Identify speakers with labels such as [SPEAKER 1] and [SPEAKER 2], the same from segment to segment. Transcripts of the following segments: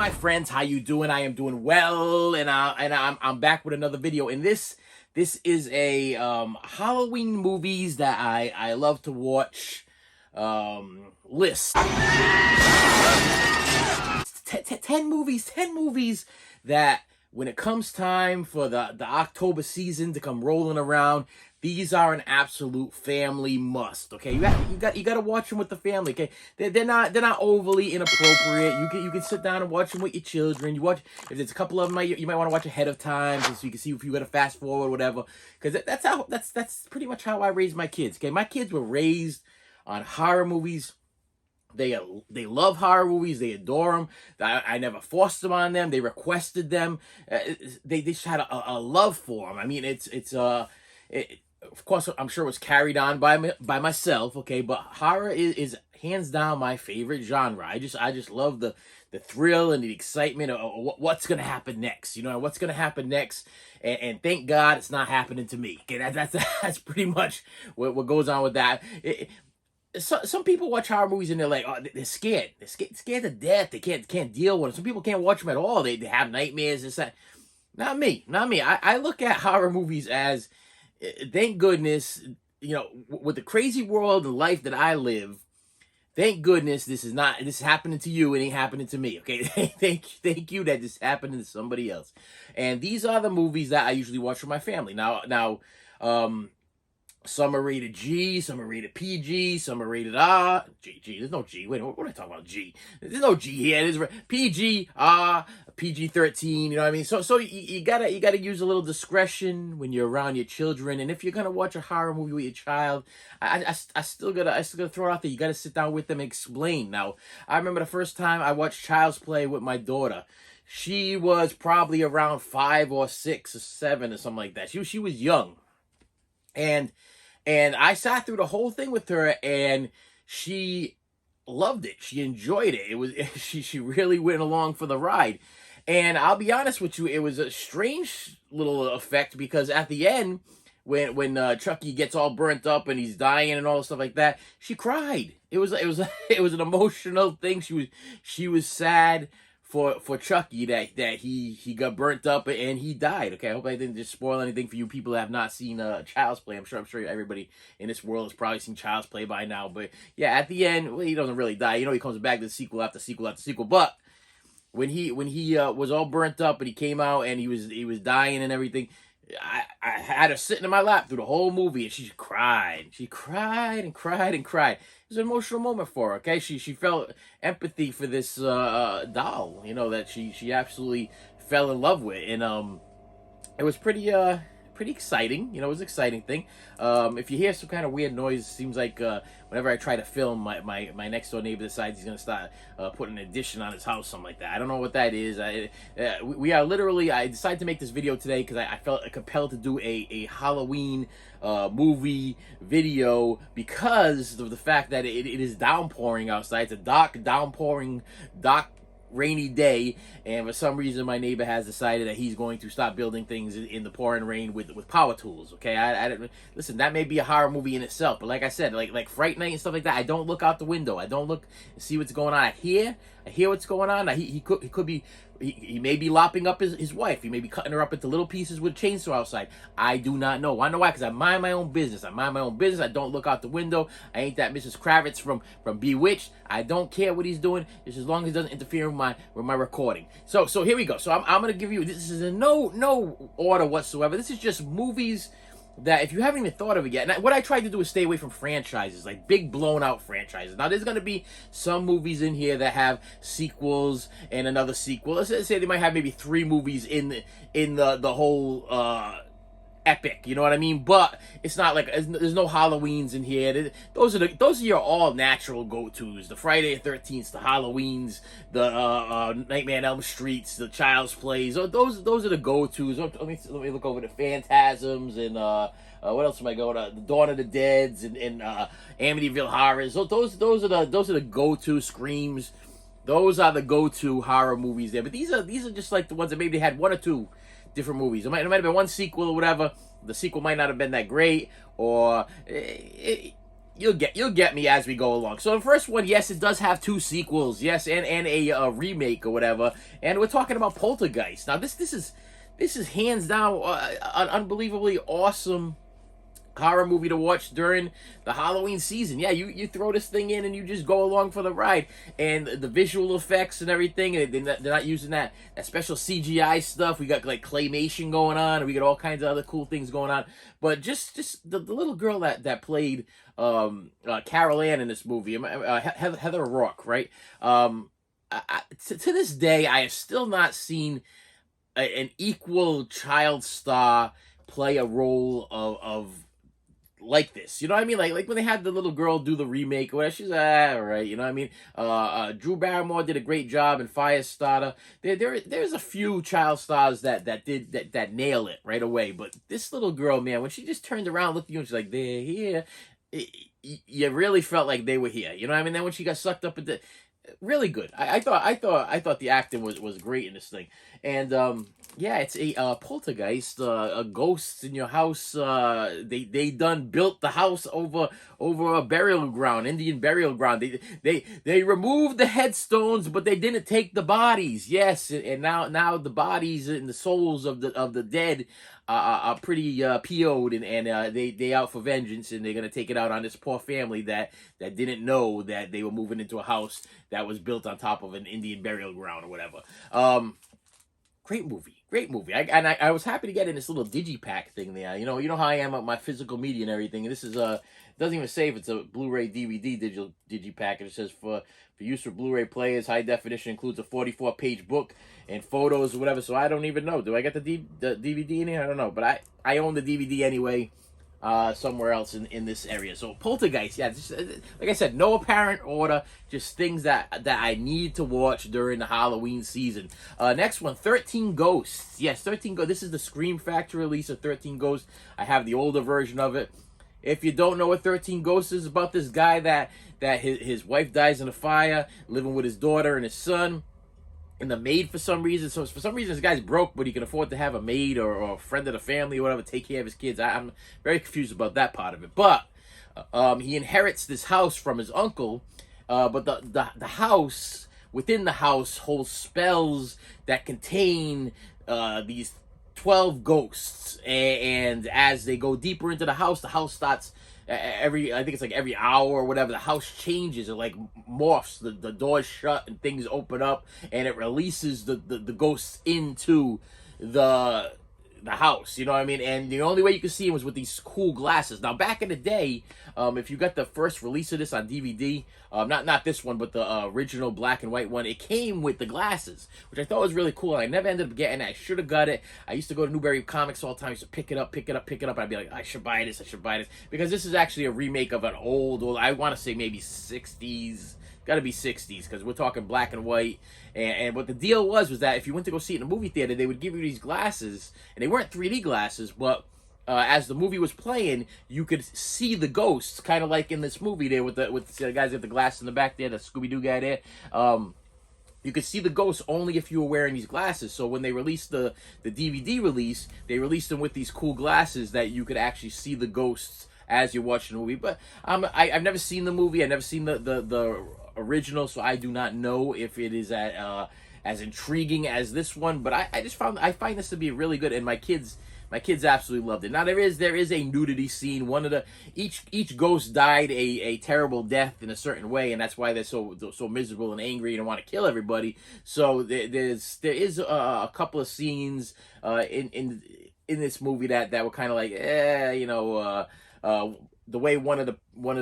[SPEAKER 1] my friends? How you doing? I am doing well, and I'm back with another video. And this is a Halloween movies that I love to watch list. 10 movies that when it comes time for the October season to come rolling around, these are an absolute family must. Okay, you got to watch them with the family. Okay, they're not overly inappropriate. You can sit down and watch them with your children. You watch, if there's a couple of them you might want to watch ahead of time so you can see if you got to fast forward or whatever. Because that's pretty much how I raised my kids. Okay, my kids were raised on horror movies. They love horror movies. They adore them. I never forced them on them. They requested them. They just had a love for them. I mean, of course, I'm sure it was carried on by myself. Okay, but horror is hands down my favorite genre. I just love the thrill and the excitement of what's gonna happen next. You know, what's gonna happen next. And thank God it's not happening to me. Okay, that's pretty much what goes on with that. Some people watch horror movies and they're like, oh, they're scared. They're scared to death. They can't deal with it. Some people can't watch them at all. They have nightmares. It's that. Not me. I look at horror movies as, thank goodness, you know, with the crazy world and life that I live, thank goodness this is happening to you. It ain't happening to me. Okay, thank you that this happened to somebody else. And these are the movies that I usually watch with my family. Now, some are rated G, some are rated PG, some are rated R. G. There's no G. Wait, what am I talking about? G. There's no G here. There's PG, R, PG-13. You know what I mean? So you gotta use a little discretion when you're around your children. And if you're gonna watch a horror movie with your child, I still gotta throw it out there. You gotta sit down with them and explain. Now, I remember the first time I watched Child's Play with my daughter. She was probably around 5 or 6 or 7 or something like that. She was young. And I sat through the whole thing with her, and she loved it. She enjoyed it. It was she really went along for the ride. And I'll be honest with you, it was a strange little effect because at the end, when Chucky gets all burnt up and he's dying and all stuff like that, she cried. It was an emotional thing. She was sad for Chucky that he got burnt up and he died. Okay, I hope I didn't just spoil anything for you people that have not seen Child's Play. I'm sure everybody in this world has probably seen Child's Play by now. But yeah, at the end, well, he doesn't really die. You know, he comes back to sequel after sequel after sequel. But when he was all burnt up and he came out and he was dying and everything, I had her sitting in my lap through the whole movie, and she cried. She cried and cried and cried. It was an emotional moment for her. Okay, she felt empathy for this doll, you know, that she absolutely fell in love with, and it was pretty exciting. You know, it was an exciting thing. If you hear some kind of weird noise, it seems like whenever I try to film, my next door neighbor decides he's gonna start putting an addition on his house, something like that. I don't know what that is. We are literally. I decided to make this video today because I felt compelled to do a Halloween movie video because of the fact that it is downpouring outside. It's a dark rainy day, and for some reason my neighbor has decided that he's going to stop building things in the pouring rain with power tools. Okay, I listen, that may be a horror movie in itself, but like I said, like Fright Night and stuff like that, I don't look out the window. I don't look and see what's going on. I hear what's going on. Now, he could be, he may be lopping up his wife. He may be cutting her up into little pieces with a chainsaw outside. I do not know. I know why? Because I mind my own business. I don't look out the window. I ain't that Mrs. Kravitz from Bewitched. I don't care what he's doing, just as long as it doesn't interfere with my recording. So here we go. So I'm gonna give you, this is in no order whatsoever. This is just movies that if you haven't even thought of it yet, and what I tried to do is stay away from franchises, like big blown out franchises. Now there's going to be some movies in here that have sequels and another sequel. Let's say they might have maybe 3 movies in the whole epic, you know what I mean? But it's not like there's no Halloweens in here. Those are your all natural go-tos. The Friday the 13th, the Halloweens, the Nightmare on Elm Streets, the Child's Plays. Those are the go-tos. Let me look over the Phantasms and what else am I going to? The Dawn of the Deads and Amityville Horrors. Those are the go-to screams. Those are the go-to horror movies there. But these are just like the ones that maybe had 1 or 2 different movies. It might have been one sequel or whatever. The sequel might not have been that great, or you'll get me as we go along. So the first one, yes, it does have two sequels, yes, and a remake or whatever. And we're talking about Poltergeist. Now this is hands down an unbelievably awesome horror movie to watch during the Halloween season. Yeah, you throw this thing in and you just go along for the ride. And the visual effects and everything, they're not using that special CGI stuff. We got like claymation going on, and we got all kinds of other cool things going on. But just the little girl that played Carol Ann in this movie, Heather O'Rourke, right? To this day, I have still not seen an equal child star play a role of like this. You know what I mean? Like when they had the little girl do the remake or whatever, she's all right, you know what I mean? Drew Barrymore did a great job in Firestarter. There's a few child stars that nail it right away. But this little girl, man, when she just turned around, looked at you and she's like, they're here, you really felt like they were here. You know what I mean? Then when she got sucked up into, really good. I thought the acting was great in this thing. And yeah, it's a poltergeist, a ghost in your house. They done built the house over a burial ground, Indian burial ground. They removed the headstones, but they didn't take the bodies. Yes, and now the bodies and the souls of the dead are pretty PO'd, and they out for vengeance, and they're gonna take it out on this poor family that didn't know that they were moving into a house that was built on top of an Indian burial ground or whatever. Great movie. I was happy to get in this little digipack thing there. You know how I am with my physical media and everything. This is doesn't even say if it's a Blu-ray DVD digipack. It says for use for Blu-ray players, high definition includes a 44-page book and photos or whatever. So I don't even know. Do I get the DVD in here? I don't know, but I own the DVD anyway. Somewhere else in this area. So Poltergeist, yeah, just, like I said, no apparent order, just things that I need to watch during the Halloween season. Next one, 13 Ghosts. Yes, 13 Ghosts. This is the Scream Factory release of 13 Ghosts. I have the older version of it. If you don't know what 13 Ghosts is, about this guy that his wife dies in a fire, living with his daughter and his son. And the maid, for some reason, this guy's broke, but he can afford to have a maid or a friend of the family or whatever take care of his kids. I'm very confused about that part of it. But he inherits this house from his uncle, but the house, within the house, holds spells that contain these 12 ghosts. And as they go deeper into the house starts I think it's like every hour or whatever, the house changes. It like morphs. The doors shut and things open up, and it releases the ghosts into the house. You know what I mean? And the only way you could see him was with these cool glasses. Now, back in the day, if you got the first release of this on DVD, not this one, but the original black and white one, it came with the glasses, which I thought was really cool. I never ended up getting it. I should have got it. I used to go to Newberry Comics all the time. I used to pick it up. I'd be like, I should buy this, because this is actually a remake of an old, I want to say maybe 60s. Got to be 60s, because we're talking black and white. And what the deal was that if you went to go see it in a movie theater, they would give you these glasses, and they weren't 3D glasses, but as the movie was playing, you could see the ghosts, kind of like in this movie there with the guys with the glass in the back there, the Scooby-Doo guy there. You could see the ghosts only if you were wearing these glasses. So when they released the DVD release, they released them with these cool glasses that you could actually see the ghosts as you're watching the movie. But I've never seen the movie. I've never seen the original, so I do not know if it is as intriguing as this one. But I find this to be really good, and my kids absolutely loved it. Now there is a nudity scene. Each ghost died a terrible death in a certain way, and that's why they're so miserable and angry and want to kill everybody. So there is a couple of scenes in this movie that were kind of like the way one of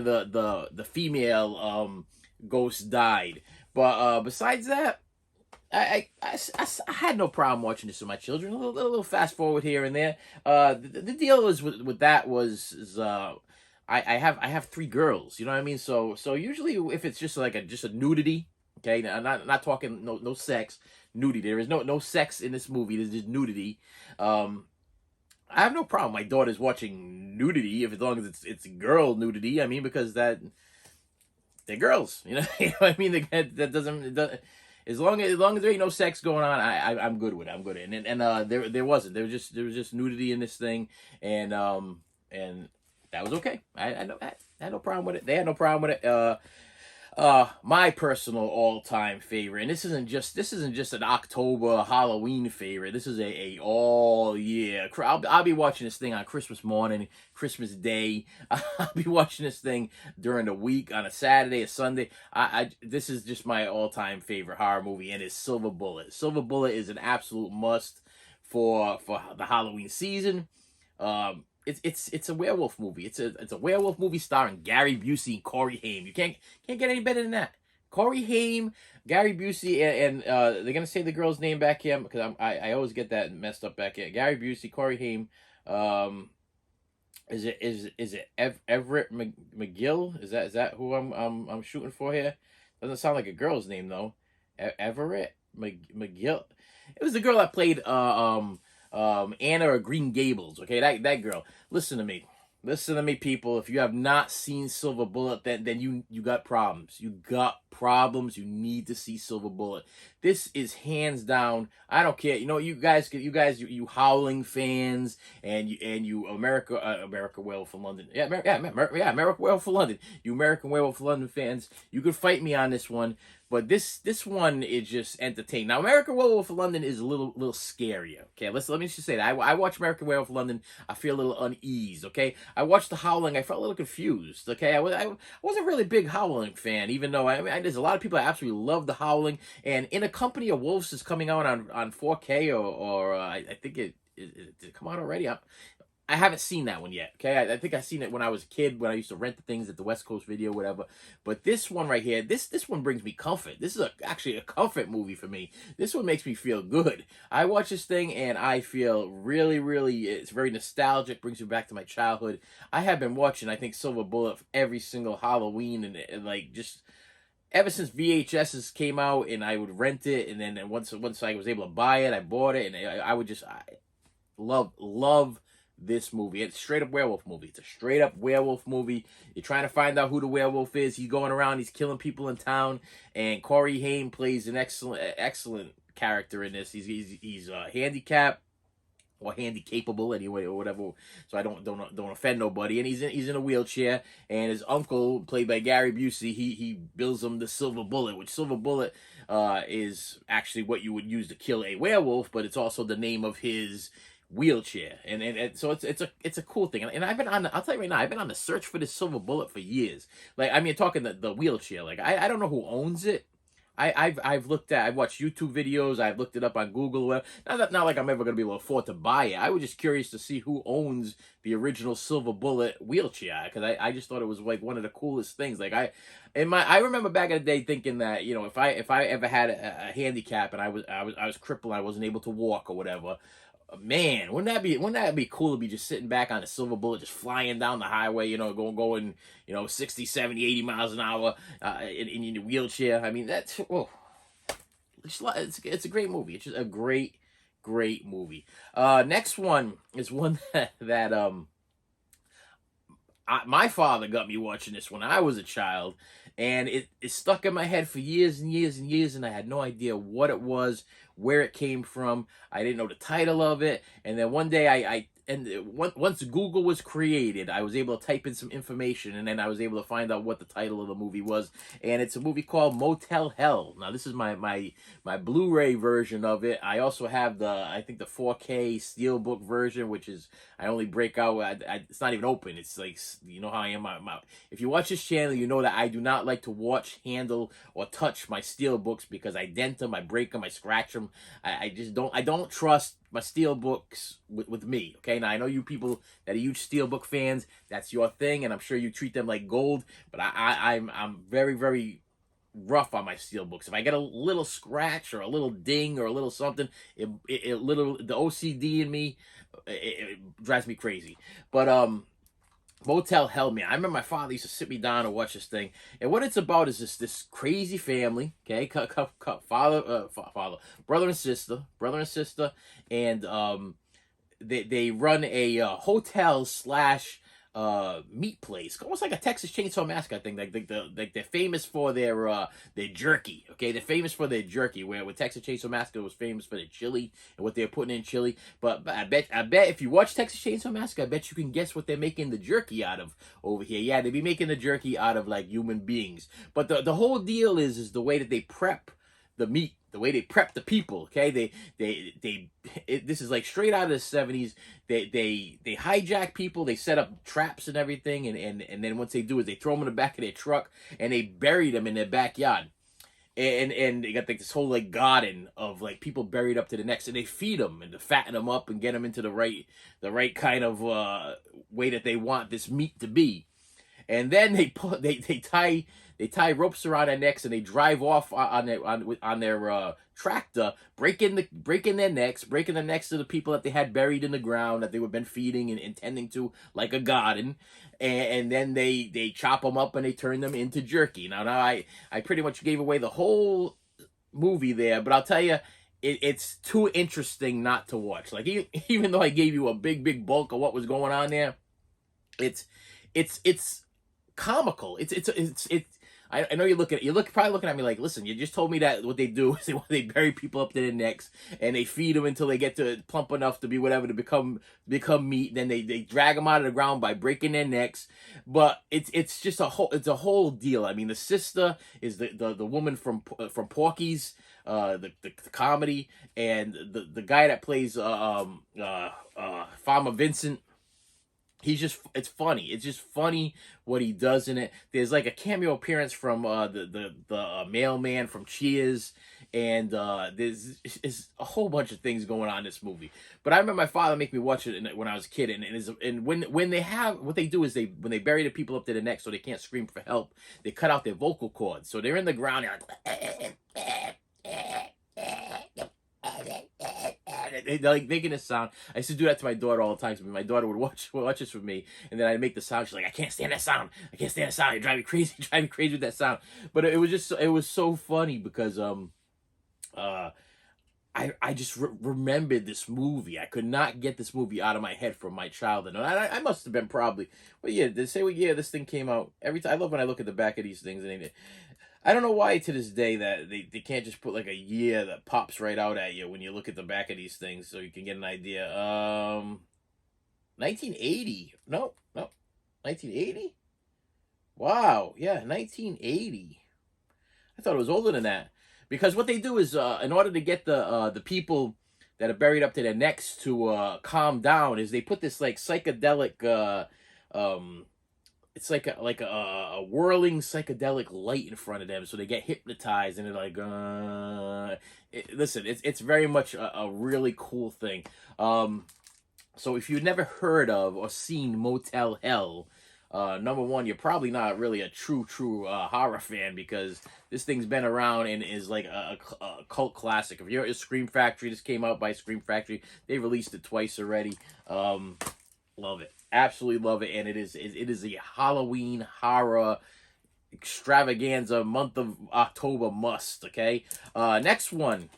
[SPEAKER 1] the female ghosts died. But besides that, I had no problem watching this with my children. A little fast forward here and there. The deal is with that was I have 3 girls. You know what I mean? So usually if it's just like a nudity, okay, I'm not talking no sex, nudity. There is no sex in this movie. There's just nudity. I have no problem. My daughter's watching nudity as long as it's girl nudity. I mean, because they're girls. You know what I mean? That doesn't. As long as there ain't no sex going on, I'm good with it. I'm good with it. And there wasn't. There was just nudity in this thing, and That was okay. I had no problem with it. They had no problem with it. My personal all-time favorite, and this isn't just an October Halloween favorite. This is a all year. I'll be watching this thing on Christmas morning, Christmas Day. I'll be watching this thing during the week on a Saturday, a Sunday. This is just my all-time favorite horror movie, and it's Silver Bullet. Silver Bullet is an absolute must for the Halloween season. It's a werewolf movie. It's a werewolf movie starring Gary Busey and Corey Haim. You can't get any better than that. Corey Haim, Gary Busey, and they're gonna say the girl's name back here because I always get that messed up back here. Gary Busey, Corey Haim. Is it Everett McGill? Is that who I'm shooting for here? Doesn't sound like a girl's name though. Everett McGill. It was the girl that played Anna of Green Gables. Okay, that girl. Listen to me, people. If you have not seen Silver Bullet, then you got problems. You got problems. You need to see Silver Bullet. This is hands down. I don't care. You know, you Howling fans and you America Werewolf from London. America Werewolf from London. You American Werewolf from London fans, you could fight me on this one. But this one is just entertaining. Now, American Werewolf of London is a little scarier. Okay, let me just say that. I watch American Werewolf of London. I feel a little uneasy. Okay, I watched The Howling. I felt a little confused. Okay, I wasn't really a big Howling fan, even though there's a lot of people that absolutely love The Howling. And In a Company of Wolves is coming out on 4K or I think it did it come out already? I haven't seen that one yet, okay? I think I seen it when I was a kid, when I used to rent the things at the West Coast Video, whatever. But this one right here, this one brings me comfort. This is actually a comfort movie for me. This one makes me feel good. I watch this thing and I feel really, really, it's very nostalgic, brings me back to my childhood. I have been watching, I think, Silver Bullet every single Halloween and like just ever since VHSs came out, and I would rent it, and then once I was able to buy it, I bought it, and I love this movie. It's a straight up werewolf movie. It's a straight up werewolf movie. You're trying to find out who the werewolf is. He's going around, he's killing people in town, and Corey Haim plays an excellent character in this. He's handicapped or handy capable anyway, or whatever. So I don't offend nobody. And he's in a wheelchair, and his uncle, played by Gary Busey, he builds him the Silver Bullet, which Silver Bullet is actually what you would use to kill a werewolf, but it's also the name of his wheelchair, and so it's a cool thing. And I'll tell you right now, I've been on the search for this Silver Bullet for years. Like, I mean, talking the wheelchair, like I don't know who owns it. I've watched YouTube videos, I've looked it up on Google. Not like I'm ever gonna be able to afford to buy it. I was just curious to see who owns the original Silver Bullet wheelchair, because I just thought it was like one of the coolest things. Like I remember back in the day thinking that, you know, if I ever had a handicap and I was crippled, I wasn't able to walk or whatever. Man, wouldn't that be cool to be just sitting back on a Silver Bullet, just flying down the highway, you know, going, you know, 60, 70, 80 miles an hour in your wheelchair. I mean, it's a great movie. It's just a great movie. Next one is one that my father got me watching this when I was a child, and it stuck in my head for years and years and years, and I had no idea what it was, where it came from. I didn't know the title of it, and then one day once Google was created, I was able to type in some information, and then I was able to find out what the title of the movie was, and it's a movie called Motel Hell. Now, this is my Blu-ray version of it. I also have I think the 4K Steelbook version, which is, I only break out, it's not even open. It's like, you know how I am. If you watch this channel, you know that I do not like to watch, handle, or touch my Steelbooks, because I dent them, I break them, I scratch them. I don't trust my Steelbooks with me, okay? Now, I know you people that are huge Steelbook fans, that's your thing, and I'm sure you treat them like gold, but I'm very, very rough on my Steelbooks. If I get a little scratch or a little ding or a little something, the OCD in me, it drives me crazy. But Motel Hell, man. I remember my father used to sit me down and watch this thing. And what it's about is this crazy family, okay? Brother and sister, and they run a hotel slash meat place, almost like a Texas Chainsaw Massacre. I think like they're famous for their jerky. Okay, they're famous for their jerky. Where with Texas Chainsaw Massacre was famous for their chili and what they're putting in chili. But I bet if you watch Texas Chainsaw Massacre, I bet you can guess what they're making the jerky out of over here. Yeah, they be making the jerky out of like human beings. But the whole deal is the way that they prep the meat, the way they prep the people. Okay, this is like straight out of the 70s. They hijack people, they set up traps and everything, and then once they do is they throw them in the back of their truck and they bury them in their backyard. And they got like this whole like garden of like people buried up to the necks, and they feed them and to fatten them up and get them into the right kind of way that they want this meat to be. And then they tie ropes around their necks and they drive off on their tractor, breaking their necks, breaking the necks of the people that they had buried in the ground that they would been feeding and intending to like a garden, and then they chop them up and they turn them into jerky. Now I pretty much gave away the whole movie there, but I'll tell you, it's too interesting not to watch. Like even though I gave you a big bulk of what was going on there, it's comical. I know you're probably looking at me like, listen, you just told me that what they do is they bury people up to their necks and they feed them until they get to plump enough to be whatever to become meat. Then they drag them out of the ground by breaking their necks. But it's just a whole deal. I mean, the sister is the woman from Porky's, the comedy, and the guy that plays Farmer Vincent. It's funny. It's just funny what he does in it. There's like a cameo appearance from the mailman from Cheers, and there's a whole bunch of things going on in this movie. But I remember my father making me watch it when I was a kid, and when they have what they do is when they bury the people up to the neck so they can't scream for help, they cut out their vocal cords, so they're in the ground. They're like making a sound. I used to do that to my daughter all the time. So my daughter would watch this with me, and then I'd make the sound. She's like, I can't stand that sound. I can't stand that sound. It drive me crazy. Drive me crazy with that sound. But it was so funny because I just remembered this movie. I could not get this movie out of my head from my childhood. And I must have been probably, well, yeah, they say what year this thing came out. Every time I love when I look at the back of these things, and I don't know why to this day that they can't just put like a year that pops right out at you when you look at the back of these things so you can get an idea. 1980. No. 1980? Wow. Yeah, 1980. I thought it was older than that. Because what they do is, in order to get the people that are buried up to their necks to calm down, is they put this like psychedelic it's like a whirling psychedelic light in front of them, so they get hypnotized and they're like, listen, it's very much a really cool thing. So if you've never heard of or seen Motel Hell, number one, you're probably not really a true horror fan, because this thing's been around and is like a cult classic. If you're a Scream Factory, this came out by Scream Factory. They released it twice already. Love it. Absolutely love it. And it is a Halloween horror extravaganza, month of October must. Okay. Next one,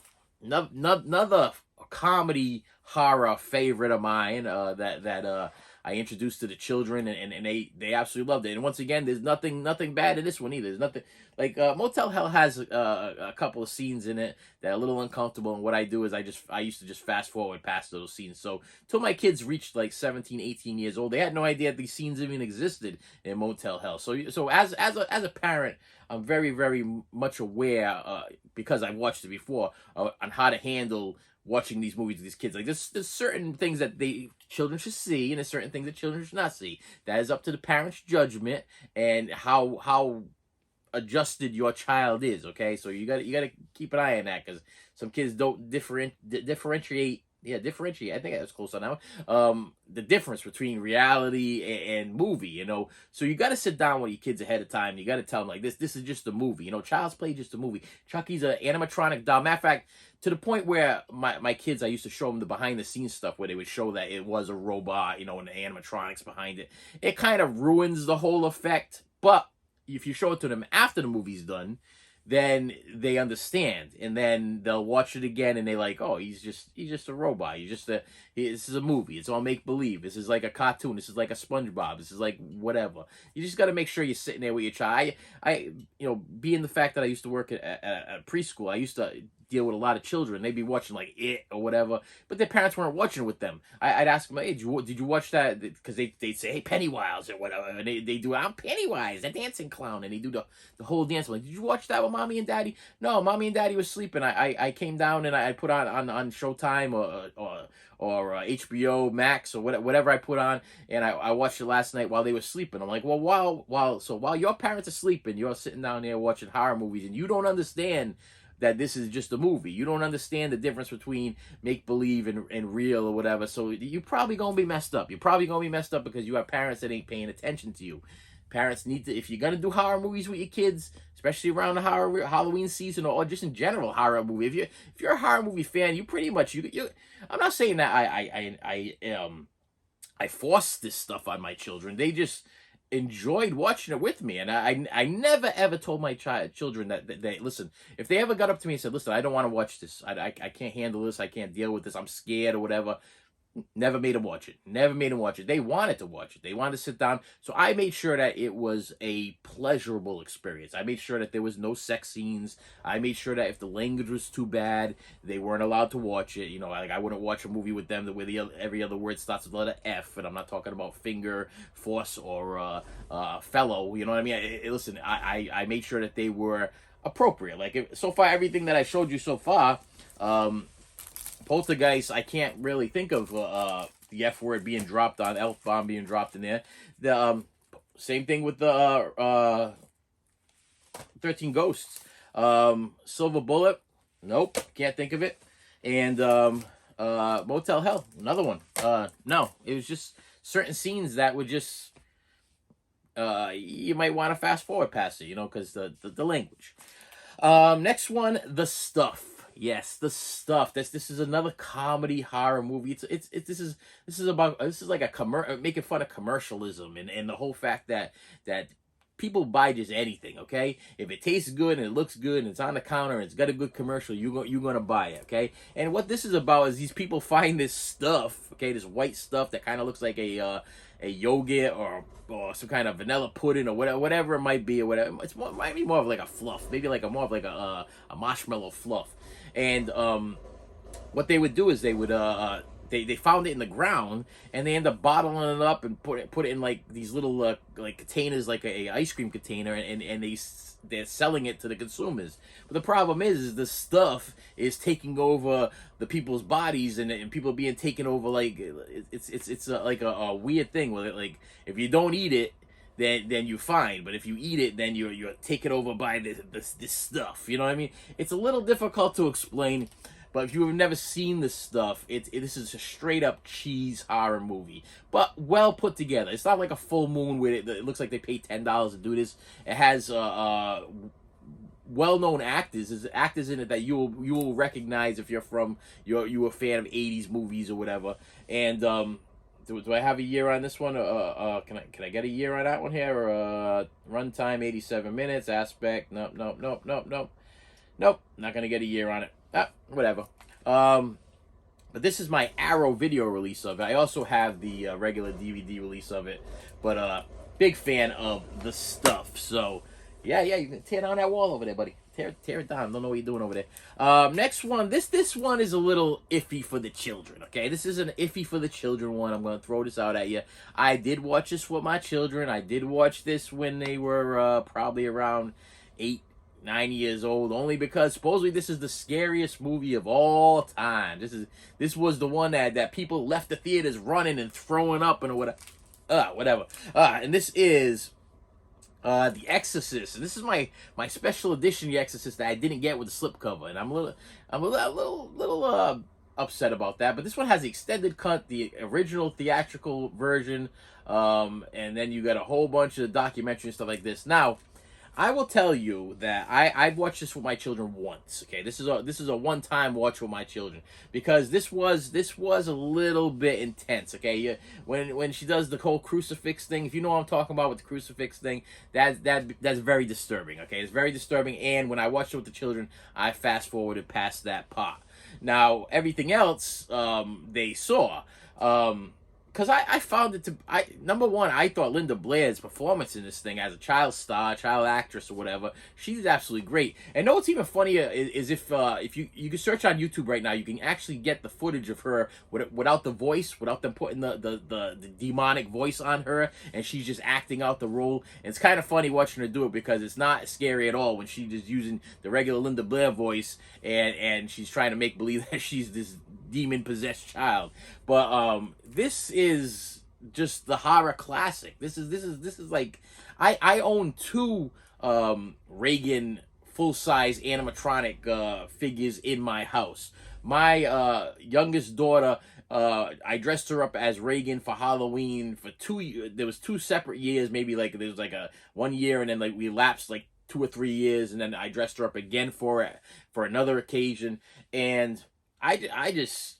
[SPEAKER 1] another comedy horror favorite of mine, that I introduced to the children, and they absolutely loved it. And once again, there's nothing bad in this one either. There's nothing like Motel Hell has a couple of scenes in it that are a little uncomfortable, and what I do is I used to just fast forward past those scenes. So till my kids reached like 17, 18 years old, they had no idea these scenes even existed in Motel Hell. So as a parent, I'm very much aware, because I've watched it before, on how to handle watching these movies with these kids. Like there's certain things that children should see, and there's certain things that children should not see. That is up to the parent's judgment and how adjusted your child is. Okay, so you gotta keep an eye on that, because some kids don't differentiate. Yeah, differentiate. I think I was close on that one. The difference between reality and movie, So you got to sit down with your kids ahead of time. You got to tell them like this is just a movie. Child's Play is just a movie. Chucky's an animatronic doll. Matter of fact, to the point where my kids, I used to show them the behind the scenes stuff where they would show that it was a robot, and the animatronics behind it. It kind of ruins the whole effect. But if you show it to them after the movie's done, then they understand, and then they'll watch it again, and they like, oh, he's just a robot. This is a movie. It's all make believe. This is like a cartoon. This is like a SpongeBob. This is like whatever. You just got to make sure you're sitting there with your child. Being the fact that I used to work at preschool, I used to deal with a lot of children. They'd be watching like It or whatever, but their parents weren't watching it with them. I'd ask them, hey, did you watch that? Because they'd say, hey, Pennywise or whatever, and they do, I'm Pennywise, a dancing clown, and they do the whole dance. I'm like, did you watch that with mommy and daddy? No, mommy and daddy was sleeping. I came down and I put on Showtime or HBO Max or whatever I put on, and I watched it last night while they were sleeping. I'm like, well, while your parents are sleeping, you're sitting down there watching horror movies, and you don't understand that this is just a movie. You don't understand the difference between make-believe and real or whatever. So you're probably going to be messed up. You're probably going to be messed up because you have parents that ain't paying attention to you. Parents need to, if you're going to do horror movies with your kids, especially around the Halloween season or just in general horror movie, if you're a horror movie fan, you pretty much, I'm not saying that I force this stuff on my children. They just enjoyed watching it with me, and I never ever told my children that they listen. If they ever got up to me and said, listen, I don't want to watch this, I can't handle this, I can't deal with this, I'm scared or whatever, never made them watch it. They wanted to watch it. They wanted to sit down. So I made sure that it was a pleasurable experience. I made sure that there was no sex scenes. I made sure that if the language was too bad, they weren't allowed to watch it. Like I wouldn't watch a movie with them where every other word starts with the letter F, and I'm not talking about finger, force, or fellow. You know what I mean? Listen, I made sure that they were appropriate. Like so far, everything that I showed you so far, Poltergeist, I can't really think of the F word being dropped on, Elf bomb being dropped in there. The same thing with the 13 Ghosts. Silver Bullet, nope, can't think of it. And Motel Hell, another one. No, it was just certain scenes that would just you might want to fast forward past it, because the language. Next one, The Stuff. Yes, The Stuff. This is another comedy horror movie. This is like a making fun of commercialism and the whole fact that people buy just anything. Okay, if it tastes good and it looks good and it's on the counter and it's got a good commercial, you're gonna buy it. Okay, and what this is about is these people find this stuff. Okay, this white stuff that kind of looks like a yogurt or some kind of vanilla pudding or whatever it might be, or whatever. It might be more of like a fluff, maybe more of like a marshmallow fluff. And what they would do is they would they found it in the ground, and they end up bottling it up and put it in like these little like containers, like a ice cream container, and they're selling it to the consumers. But the problem is the stuff is taking over the people's bodies, and people being taken over. Like it's like a weird thing where like if you don't eat it, then you're fine. But if you eat it, then you're taken over by this stuff. You know what I mean? It's a little difficult to explain. But if you have never seen this stuff, this is a straight up cheese horror movie, but well put together. It's not like a Full Moon where it looks like they paid $10 to do this. It has well-known actors. There's actors in it that you will recognize if you're a fan of 80s movies or whatever. And do I have a year on this one? Can I get a year on that one here? Or runtime 87 minutes. Aspect nope. Not gonna get a year on it. Whatever. But this is my Arrow video release of it. I also have the regular DVD release of it. But big fan of The Stuff. So yeah, you can tear down that wall over there, buddy. Tear it down. Don't know what you're doing over there. Next one. This one is a little iffy for the children. Okay, this is an iffy for the children one. I'm gonna throw this out at you. I did watch this with my children. I did watch this when they were probably around 8-9 years old, only because supposedly this is the scariest movie of all time. This was the one that people left the theaters running and throwing up and whatever. And this is The Exorcist. And this is my special edition The Exorcist that I didn't get with the slipcover, and I'm a little upset about that. But this one has the extended cut, the original theatrical version, and then you got a whole bunch of documentary and stuff like this. Now, I will tell you that I've watched this with my children once. Okay, this is a one time watch with my children because this was a little bit intense. Okay, when she does the whole crucifix thing, if you know what I'm talking about with the crucifix thing, that's very disturbing. Okay, it's very disturbing. And when I watched it with the children, I fast forwarded past that part. Now everything else they saw. Because I found it to number one, I thought Linda Blair's performance in this thing as a child star, child actress or whatever, she's absolutely great. And know what's even funnier is if you can search on YouTube right now, you can actually get the footage of her without the voice, without them putting the demonic voice on her, and she's just acting out the role. And it's kind of funny watching her do it because it's not scary at all when she's just using the regular Linda Blair voice and she's trying to make believe that she's this demon possessed child. But this is just the horror classic. This is like I own two Reagan full size animatronic figures in my house. My youngest daughter, I dressed her up as Reagan for Halloween for 2 years. There was 2 separate years, maybe like there was like a 1 year, and then like we lapsed like 2 or 3 years, and then I dressed her up again for another occasion. And I just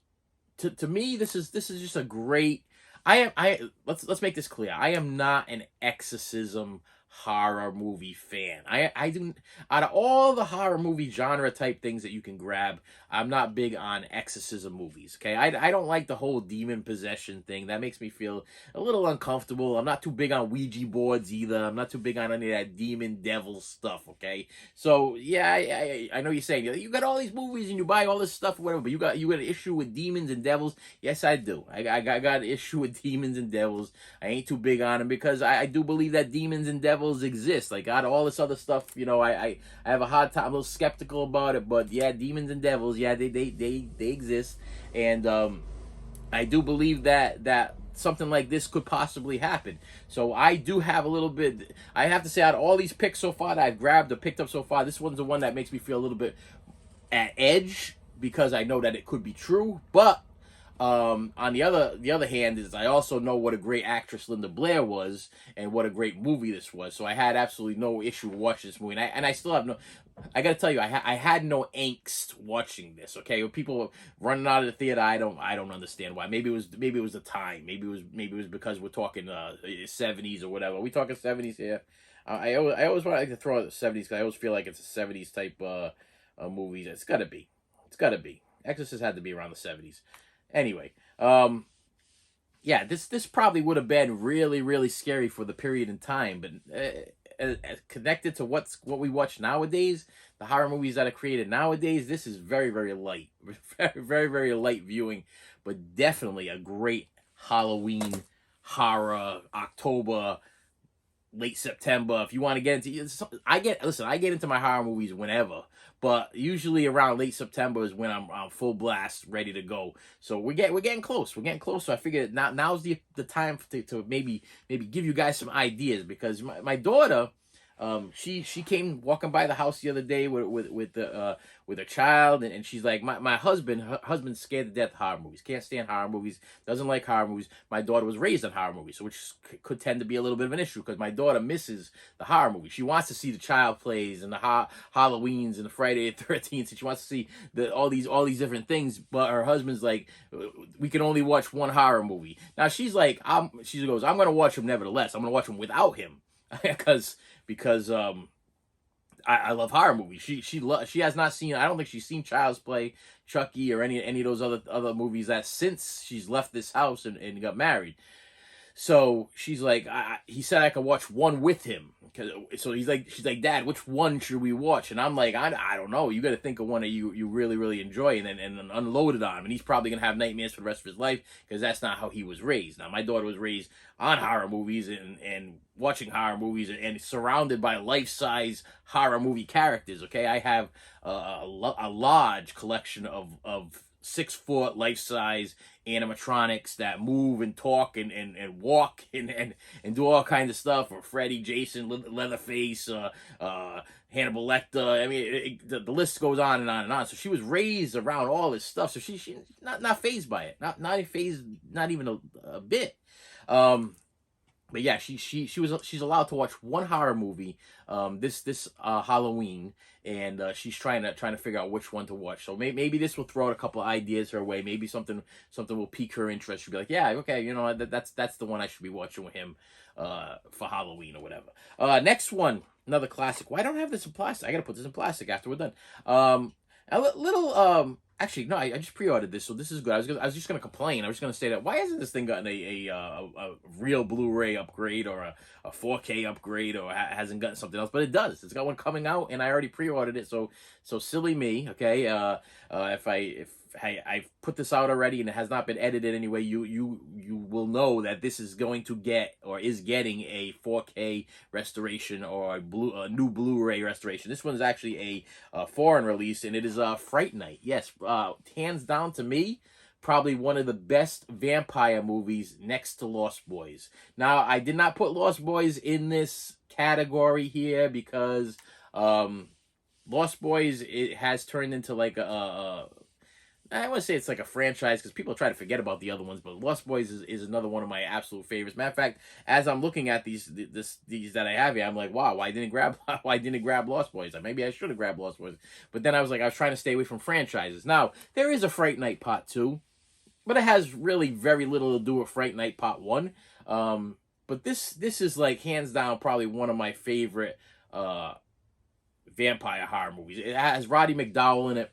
[SPEAKER 1] to me this is just a great. Let's make this clear. I am not an exorcism horror movie fan. I do, out of all the horror movie genre type things that you can grab, I'm not big on exorcism movies. Okay, I don't like the whole demon possession thing. That makes me feel a little uncomfortable. I'm not too big on Ouija boards either. I'm not too big on any of that demon devil stuff. Okay, so yeah, I know you're saying you got all these movies and you buy all this stuff or whatever, but you got an issue with demons and devils. Yes, I do. I got an issue with demons and devils. I ain't too big on them because I do believe that demons and devils exist. Like out of all this other stuff, I have a hard time. I'm a little skeptical about it, but yeah, demons and devils, yeah, they exist, and I do believe that something like this could possibly happen. So I do have a little bit. I have to say, out of all these picks so far that I've grabbed or picked up so far, this one's the one that makes me feel a little bit at edge because I know that it could be true, but. On the other hand is I also know what a great actress Linda Blair was and what a great movie this was. So I had absolutely no issue watching this movie, and I still have no. I gotta tell you, I had no angst watching this. Okay, when people were running out of the theater, I don't understand why. Maybe it was the time. Maybe it was because we're talking 70s or whatever. Are we talking 70s here? I always want to throw out the 70s because I always feel like it's a 70s type movies. It's gotta be. Exorcist had to be around the 70s. Anyway, yeah, this probably would have been really, really scary for the period in time, but connected to what we watch nowadays, the horror movies that are created nowadays, this is very, very light, very, very, very light viewing, but definitely a great Halloween horror, October, late September. If you want to get into, I get into my horror movies whenever, but usually around late September is when I'm full blast, ready to go. So we're getting close. We're getting close. So I figured now's the time to maybe give you guys some ideas because my daughter. She came walking by the house the other day with her child, and she's like, her husband's scared to death of horror movies, can't stand horror movies, doesn't like horror movies. My daughter was raised on horror movies, so which could tend to be a little bit of an issue because my daughter misses the horror movies. She wants to see the child plays and the Halloweens and the Friday the 13th, and she wants to see all these different things. But her husband's like, we can only watch one horror movie. Now she's like, she goes, I'm gonna watch them nevertheless. I'm gonna watch them without him because I love horror movies. She has not seen. I don't think she's seen Child's Play, Chucky, or any of those other movies that since she's left this house and got married. So she's like, he said I could watch one with him. So she's like, Dad, which one should we watch? And I'm like, I don't know. You got to think of one that you really, really enjoy and unload it on him. And he's probably going to have nightmares for the rest of his life because that's not how he was raised. Now, my daughter was raised on horror movies and watching horror movies and surrounded by life-size horror movie characters, okay? I have a large collection of 6-foot life-size animatronics that move and talk and walk and do all kinds of stuff. Or Freddy, Jason, Leatherface, Hannibal Lecter. I mean, the list goes on and on and on. So she was raised around all this stuff. So she's not fazed by it. Not fazed, not even a bit. but yeah, she's allowed to watch one horror movie this Halloween, and she's trying to figure out which one to watch. So maybe this will throw out a couple of ideas her way. Maybe something will pique her interest. She'll be like, yeah, okay, you know, that's the one I should be watching with him for Halloween or whatever. Next one, another classic. Why don't I have this in plastic? I gotta put this in plastic after we're done. A little Actually, no, I just pre-ordered this, so this is good. I was just gonna complain. I was gonna say that why hasn't this thing gotten a real Blu-ray upgrade or a 4K upgrade, or hasn't gotten something else? But it does. It's got one coming out, and I already pre-ordered it. So silly me. Okay, if I put this out already and it has not been edited anyway, you will know that this is going to get, or is getting, a 4K restoration or a new Blu-ray restoration. This one's actually a foreign release, and it is Fright Night. Yes, hands down to me, probably one of the best vampire movies next to Lost Boys. Now, I did not put Lost Boys in this category here because Lost Boys, it has turned into like I want to say it's like a franchise because people try to forget about the other ones, but Lost Boys is another one of my absolute favorites. Matter of fact, as I'm looking at these that I have here, I'm like, wow, why didn't grab Lost Boys? Maybe I should have grabbed Lost Boys, but then I was trying to stay away from franchises. Now there is a Fright Night Part 2, but it has really very little to do with Fright Night Part 1. But this is like hands down probably one of my favorite vampire horror movies. It has Roddy McDowall in it.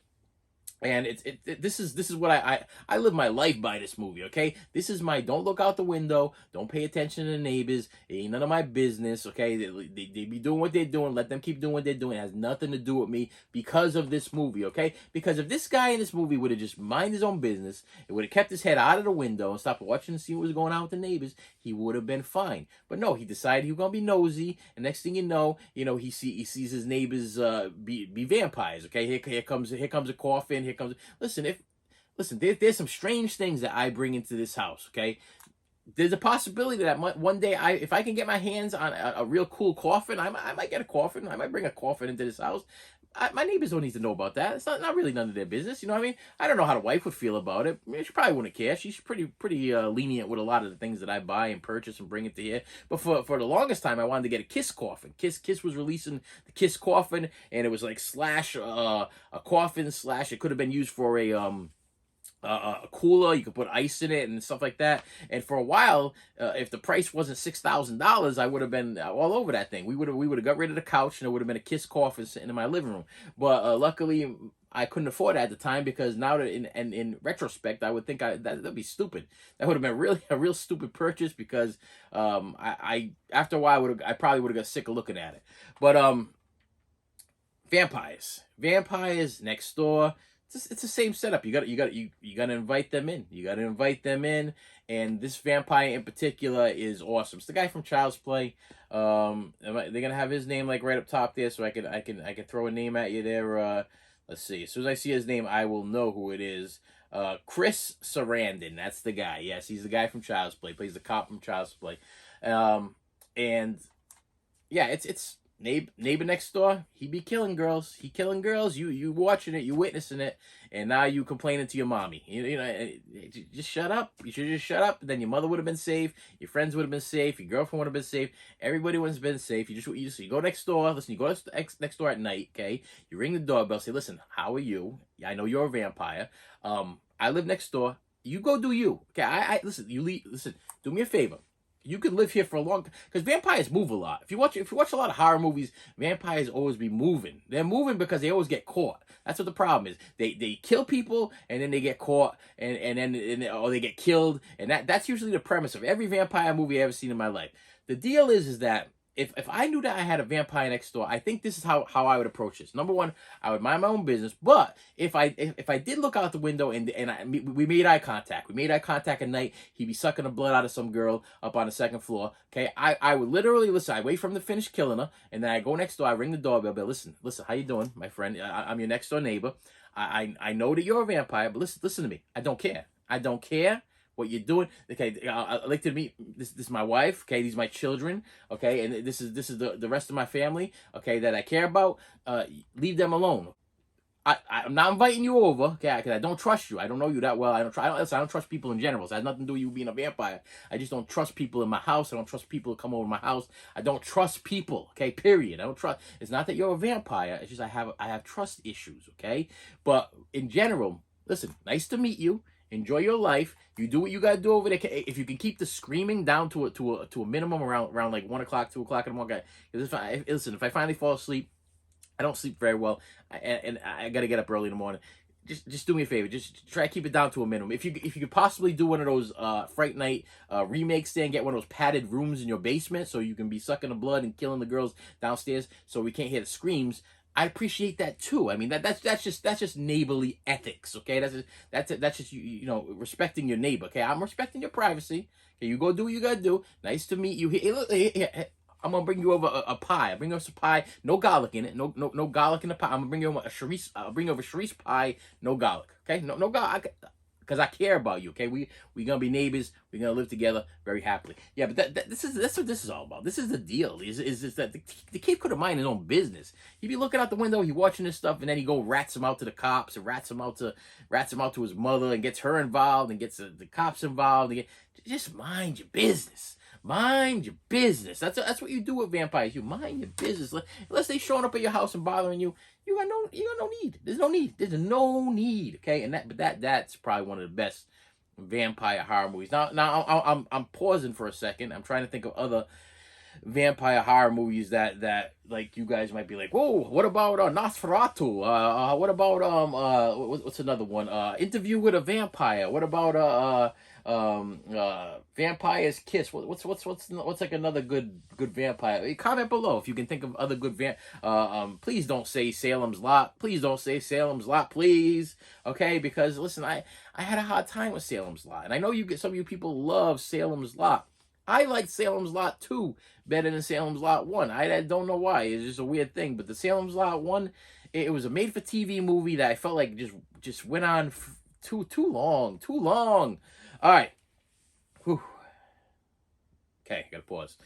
[SPEAKER 1] And this is what I live my life by this movie, okay? This is my don't look out the window, don't pay attention to the neighbors, it ain't none of my business, okay? They be doing what they're doing, let them keep doing what they're doing. It has nothing to do with me because of this movie, okay? Because if this guy in this movie would have just mind his own business, it would have kept his head out of the window and stopped watching and see what was going on with the neighbors, he would have been fine. But no, he decided he was gonna be nosy, and next thing you know, he sees his neighbors be vampires, okay? Here comes a coffin. Listen, there's some strange things that I bring into this house, okay? There's a possibility that one day, if I can get my hands on a real cool coffin, I might get a coffin. I might bring a coffin into this house. My neighbors don't need to know about that. It's not really none of their business. You know what I mean? I don't know how the wife would feel about it. I mean, she probably wouldn't care. She's pretty lenient with a lot of the things that I buy and purchase and bring it to here. But for the longest time, I wanted to get a Kiss coffin. Kiss was releasing the Kiss coffin, and it was like slash a coffin slash. It could have been used for a cooler. You could put ice in it and stuff like that. And for a while, if the price wasn't $6,000, I would have been all over that thing. We would have got rid of the couch, and it would have been a Kiss coffin sitting in my living room. But luckily, I couldn't afford it at the time, because now that in retrospect, I would think that'd be stupid. That would have been really a real stupid purchase, because I after a while I probably would have got sick of looking at it. But vampires next door. It's the same setup. You got to invite them in. You got to invite them in, and this vampire in particular is awesome. It's the guy from Child's Play. They're gonna have his name like right up top there, so I can throw a name at you there. Let's see. As soon as I see his name, I will know who it is. Chris Sarandon. That's the guy. Yes, he's the guy from Child's Play. Plays the cop from Child's Play. And yeah, it's neighbor next door. He be killing girls. He killing girls. You watching it. You witnessing it, and now you complaining to your mommy. You know, just shut up. You should just shut up. Then your mother would have been safe. Your friends would have been safe. Your girlfriend would have been safe. Everybody would have been safe. You go next door. Listen, you go next door at night. Okay, you ring the doorbell. Say, listen, how are you? I know you're a vampire. I live next door. You go do you. Okay, I listen. You leave. Listen, do me a favor. You could live here for a long time, because vampires move a lot. If you watch a lot of horror movies, vampires always be moving. They're moving because they always get caught. That's what the problem is. They kill people, and then they get caught, or they get killed, and that's usually the premise of every vampire movie I've ever seen in my life. The deal is that if I knew that I had a vampire next door, I think this is how I would approach this. Number one, I would mind my own business. But if I did look out the window and we made eye contact. We made eye contact at night. He'd be sucking the blood out of some girl up on the second floor. Okay, I would literally listen. I wait for him to finish killing her, and then I go next door. I ring the doorbell. But listen, how you doing, my friend? I'm your next door neighbor. I know that you're a vampire, but listen to me. I don't care what you're doing. Okay, I'd like to meet this is my wife. Okay, these are my children. Okay, and this is the rest of my family. Okay, that I care about. Leave them alone. I'm not inviting you over, okay? Because I don't trust you. I don't know you that well. Listen, I don't trust people in general. So it has nothing to do with you being a vampire. I just don't trust people in my house. I don't trust people to come over to my house. I don't trust people, okay? Period. I don't trust. It's not that you're a vampire. It's just I have trust issues, okay? But in general, listen. Nice to meet you. Enjoy your life. You do what you gotta do over there. If you can keep the screaming down to a minimum around like 1 o'clock, 2 o'clock in the morning. Because listen, if I finally fall asleep, I don't sleep very well, and I got to get up early in the morning. Just do me a favor. Just try to keep it down to a minimum. If you could possibly do one of those Fright Night remakes there and get one of those padded rooms in your basement so you can be sucking the blood and killing the girls downstairs so we can't hear the screams, I appreciate that too. I mean that's just neighborly ethics, okay? That's just you know, respecting your neighbor. Okay, I'm respecting your privacy. Okay, you go do what you gotta do. Nice to meet you. Hey, look, I'm gonna bring you over a pie. I bring over some pie, no garlic in it, no garlic in the pie. I'm gonna bring you over a Charisse. I'll bring you over Charisse pie, no garlic. Okay, no garlic, because I care about you. Okay, we gonna be neighbors. We're gonna live together very happily. Yeah, but that's what this is all about. This is the deal. Is that the kid could have minded his own business. He'd be looking out the window, he watching this stuff, and then he go rats him out to the cops, and rats him out to his mother, and gets her involved, and gets the cops involved. Just mind your business. Mind your business. That's what you do with vampires. You mind your business. Unless they showing up at your house and bothering you, you got no need. There's no need. There's no need. Okay, and that's probably one of the best vampire horror movies. Now I'm pausing for a second. I'm trying to think of other vampire horror movies that like you guys might be like, whoa, what about Nosferatu? What about what's another one? Interview with a Vampire. What about Vampire's Kiss? What's like another good vampire? Comment below if you can think of other good please don't say Salem's Lot. Please don't say Salem's Lot, please. Okay, because listen, I had a hard time with Salem's Lot, and I know some of you people love Salem's Lot. I like Salem's Lot 2 better than Salem's Lot 1. I don't know why. It's just a weird thing. But the Salem's Lot 1, it was a made-for-TV movie that I felt like just went on too long. Too long. All right. Whew. Okay, gotta pause.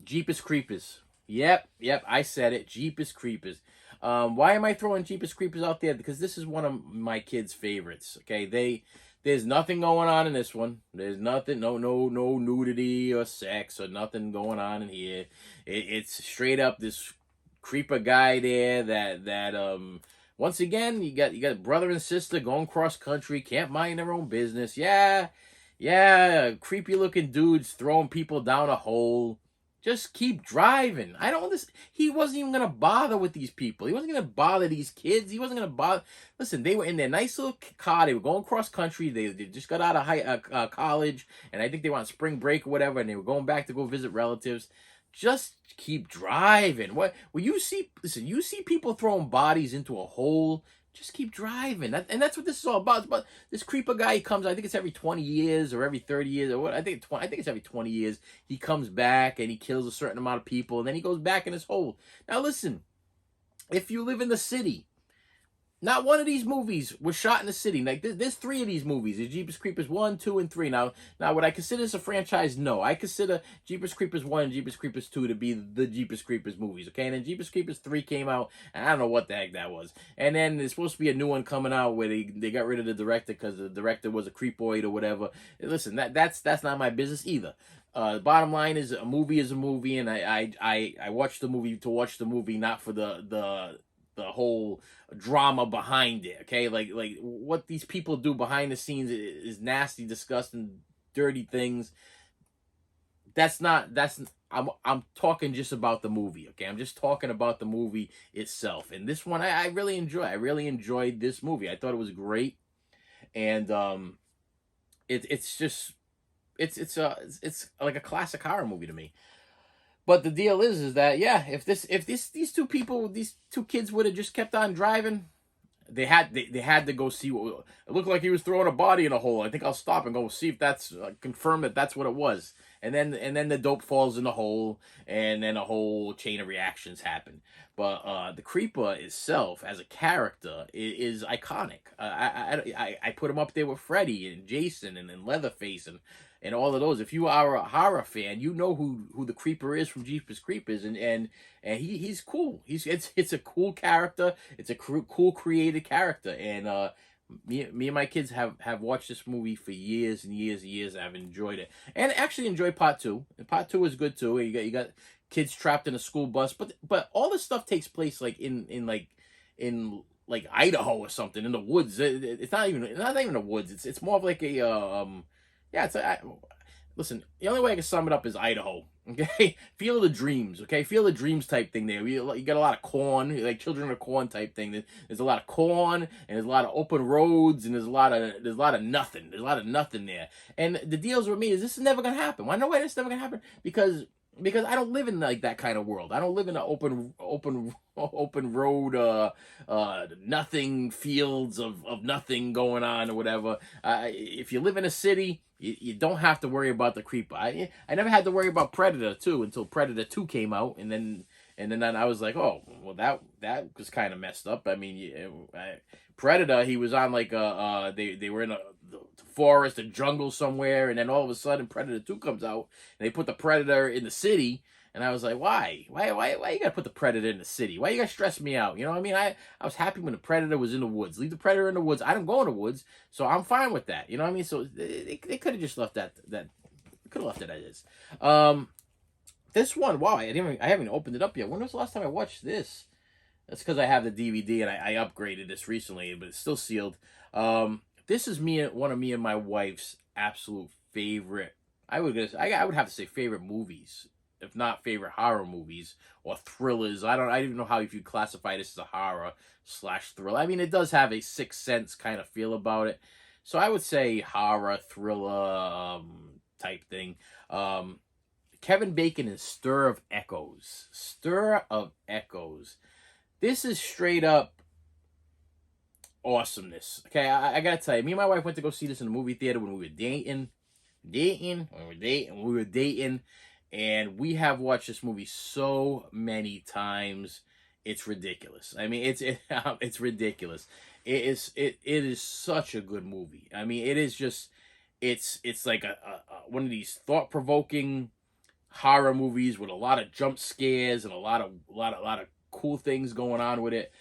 [SPEAKER 1] Jeepers Creepers. Yep, I said it. Jeepers Creepers. Why am I throwing Jeepers Creepers out there? Because this is one of my kids' favorites. Okay, there's nothing going on in this one. There's nothing, no nudity or sex or nothing going on in here. It's straight up this creeper guy there that once again you got brother and sister going cross country, can't mind their own business. Yeah, creepy looking dudes throwing people down a hole. Just keep driving. He wasn't even going to bother with these people. He wasn't going to bother these kids. He wasn't going to bother. Listen, they were in their nice little car. They were going cross country. They just got out of college, and I think they were on spring break or whatever, and they were going back to go visit relatives. Just keep driving. You see people throwing bodies into a hole. Just keep driving. And that's what this is all about. It's about this creeper guy. He comes, I think it's every 20 years or every 30 years or what. I think it's every 20 years. He comes back and he kills a certain amount of people. And then he goes back in his hole. Now listen, if you live in the city, not one of these movies was shot in the city. Like there's 3 of these movies. There's Jeepers Creepers 1, 2, and 3. Now would I consider this a franchise? No. I consider Jeepers Creepers 1 and Jeepers Creepers 2 to be the Jeepers Creepers movies. Okay, and then Jeepers Creepers 3 came out, and I don't know what the heck that was. And then there's supposed to be a new one coming out where they got rid of the director because the director was a creepoid or whatever. Listen, that's not my business either. Bottom line is a movie, and I watch the movie to watch the movie, not for the whole drama behind it. Okay, like what these people do behind the scenes is nasty, disgusting, dirty things. I'm talking just about the movie. Okay, I'm just talking about the movie itself. And this one I really enjoyed this movie. I thought it was great. And it's like a classic horror movie to me. But the deal is that, yeah, if these two kids would have just kept on driving, they had to go see what it looked like. He was throwing a body in a hole. I think I'll stop and go see if that's confirm that that's what it was. then the dope falls in the hole, and then a whole chain of reactions happen. But the Creeper itself as a character is iconic. I put him up there with Freddy and Jason and Leatherface and all of those. If you are a horror fan, you know who the Creeper is from Jeepers Creepers, and he's cool. It's a cool character. It's a cool created character, and me and my kids have watched this movie for years and years and years. And I've enjoyed it, and actually enjoyed part two. And part two is good too. You got kids trapped in a school bus, but all this stuff takes place like in Idaho or something, in the woods. It's not even the woods. It's more of like a yeah. Listen, the only way I can sum it up is Idaho. Okay, Field of the Dreams. Okay, Field of the Dreams type thing there. You got a lot of corn, like Children of Corn type thing. There's a lot of corn, and there's a lot of open roads, and there's a lot of nothing. There's a lot of nothing there. And the deals with me is this is never gonna happen. Why? No way, this is never gonna happen because I don't live in like that kind of world. I don't live in an open road, nothing fields of nothing going on or whatever. If you live in a city, you don't have to worry about the Creeper. I never had to worry about Predator 2 until Predator 2 came out, and then I was like, oh, well, that was kind of messed up. I mean, Predator, he was on like they were in the forest, a jungle somewhere, and then all of a sudden Predator 2 comes out, and they put the Predator in the city. And I was like, why you gotta put the Predator in the city? Why you gotta stress me out? You know what I mean? I was happy when the Predator was in the woods. Leave the Predator in the woods. I don't go in the woods, so I'm fine with that. You know what I mean? So they could have just left that could have left it as is. This one, wow, I haven't even opened it up yet. When was the last time I watched this? That's because I have the DVD and I upgraded this recently, but it's still sealed. This is one of me and my wife's absolute favorite. I would have to say favorite movies, if not favorite horror movies or thrillers. I don't even know how if you classify this as a horror / thriller. I mean, it does have a Sixth Sense kind of feel about it, so I would say horror thriller type thing. Kevin Bacon and Stir of Echoes. Stir of Echoes. This is straight up awesomeness. Okay, I gotta tell you, me and my wife went to go see this in the movie theater when we were dating, and we have watched this movie so many times. It's ridiculous. I mean, it's ridiculous. It is such a good movie. I mean, it is just it's like a one of these thought-provoking horror movies with a lot of jump scares and a lot of cool things going on with it.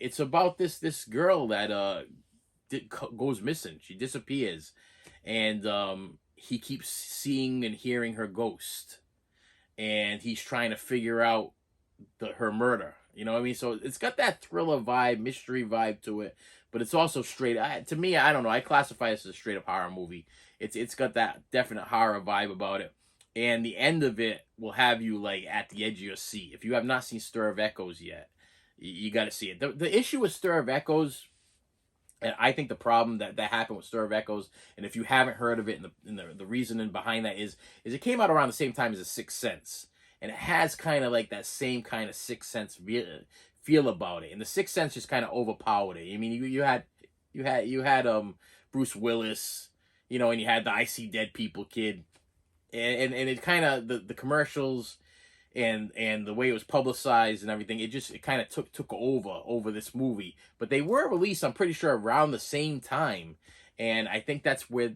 [SPEAKER 1] It's about this girl that goes missing. She disappears, and he keeps seeing and hearing her ghost, and he's trying to figure out her murder. You know what I mean? So it's got that thriller vibe, mystery vibe to it, but it's also straight. To me, I don't know. I classify this as a straight up horror movie. It's got that definite horror vibe about it, and the end of it will have you like at the edge of your seat. If you have not seen Stir of Echoes yet, you got to see it. The issue with Stir of Echoes, and I think the problem that happened with Stir of Echoes, and if you haven't heard of it, and the reasoning behind that is it came out around the same time as The Sixth Sense, and it has kind of like that same kind of Sixth Sense feel about it, and The Sixth Sense just kind of overpowered it. I mean, you had Bruce Willis, you know, and you had the I See Dead People kid, and it kind of the commercials and the way it was publicized and everything, it kind of took over this movie. But they were released, I'm pretty sure, around the same time, and I think that's where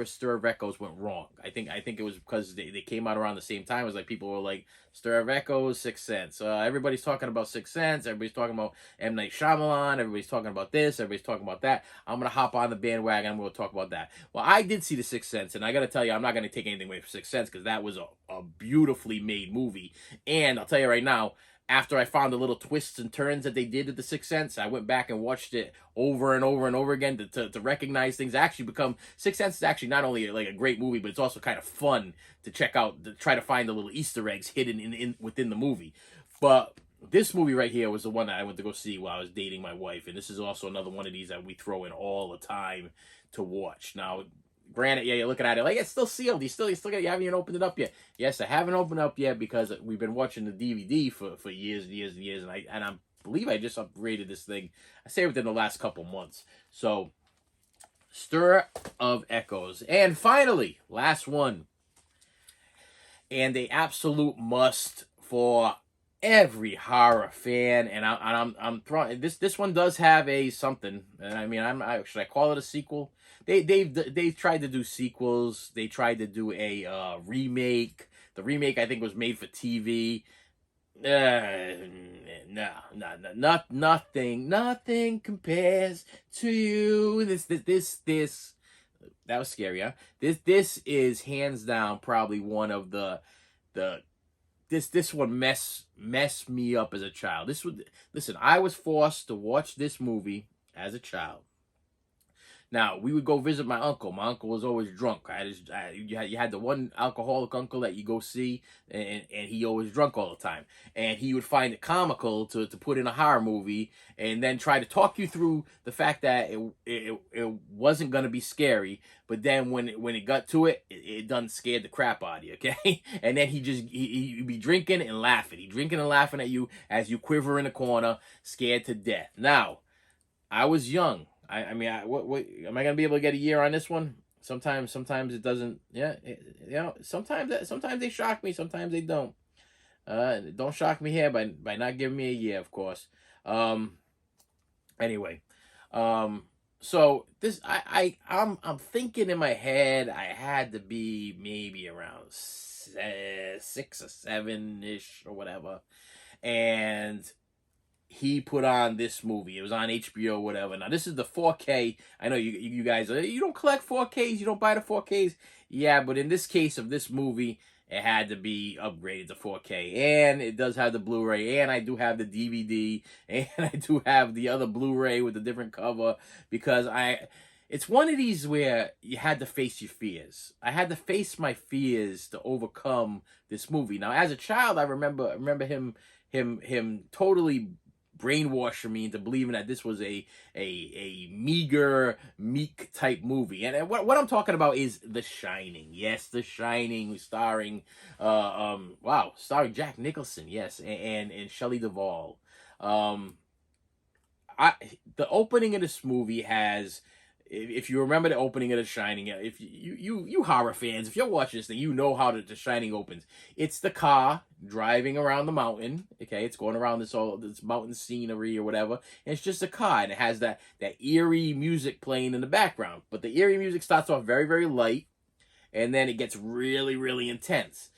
[SPEAKER 1] Stir of Echoes went wrong. I think it was because they came out around the same time. It was like people were like Stir of Echoes, Sixth Sense. Everybody's talking about Sixth Sense. Everybody's talking about M. Night Shyamalan. Everybody's talking about this. Everybody's talking about that. I'm gonna hop on the bandwagon. I'm gonna talk about that. Well, I did see The Sixth Sense, and I gotta tell you, I'm not gonna take anything away from Sixth Sense because that was a beautifully made movie. And I'll tell you right now, after I found the little twists and turns that they did at The Sixth Sense, I went back and watched it over and over and over again to recognize things. Sixth Sense is actually not only like a great movie, but it's also kind of fun to check out, to try to find the little Easter eggs hidden within the movie. But this movie right here was the one that I went to go see while I was dating my wife, and this is also another one of these that we throw in all the time to watch. Now, granted, yeah, you're looking at it like it's still sealed. You haven't even opened it up yet. Yes, I haven't opened it up yet because we've been watching the DVD for years and years and years, and I believe I just upgraded this thing. I say within the last couple months. So, Stir of Echoes, and finally, last one, and a absolute must for every horror fan. And I'm throwing this one does have a something. I mean, should I call it a sequel? They've tried to do sequels. They tried to do a remake. The remake, I think, was made for TV. Nothing compares to you. This. That was scary, huh? This is hands down probably one of the this one messed me up as a child. Listen, I was forced to watch this movie as a child. Now, we would go visit my uncle. My uncle was always drunk. You had the one alcoholic uncle that you go see, and he always drunk all the time. And he would find it comical to put in a horror movie and then try to talk you through the fact that it wasn't going to be scary. But then when it got to it, it done scared the crap out of you, okay? And then he'd be drinking and laughing. He'd drinking and laughing at you as you quiver in the corner, scared to death. Now, I was young. I mean, what am I gonna be able to get a year on this one? Sometimes it doesn't. Yeah, sometimes they shock me. Sometimes they don't. Don't shock me here by not giving me a year, of course. Anyway, so this I'm thinking in my head I had to be maybe around 6 or 7 ish or whatever, and he put on this movie. It was on HBO, whatever. Now, this is the 4K. I know you guys, you don't collect 4Ks. You don't buy the 4Ks. Yeah, but in this case of this movie, it had to be upgraded to 4K. And it does have the Blu-ray. And I do have the DVD. And I do have the other Blu-ray with a different cover. Because it's one of these where you had to face your fears. I had to face my fears to overcome this movie. Now, as a child, I remember him totally brainwashing me into believing that this was a meager, meek type movie. And what I'm talking about is The Shining. Yes, The Shining, starring starring Jack Nicholson. Yes, and Shelley Duvall. The opening of this movie has. If you remember the opening of The Shining, if you horror fans, if you're watching this thing, you know how The Shining opens. It's the car driving around the mountain. Okay, it's going around this mountain scenery or whatever, and it's just a car, and it has that eerie music playing in the background. But the eerie music starts off very, very light, and then it gets really, really intense.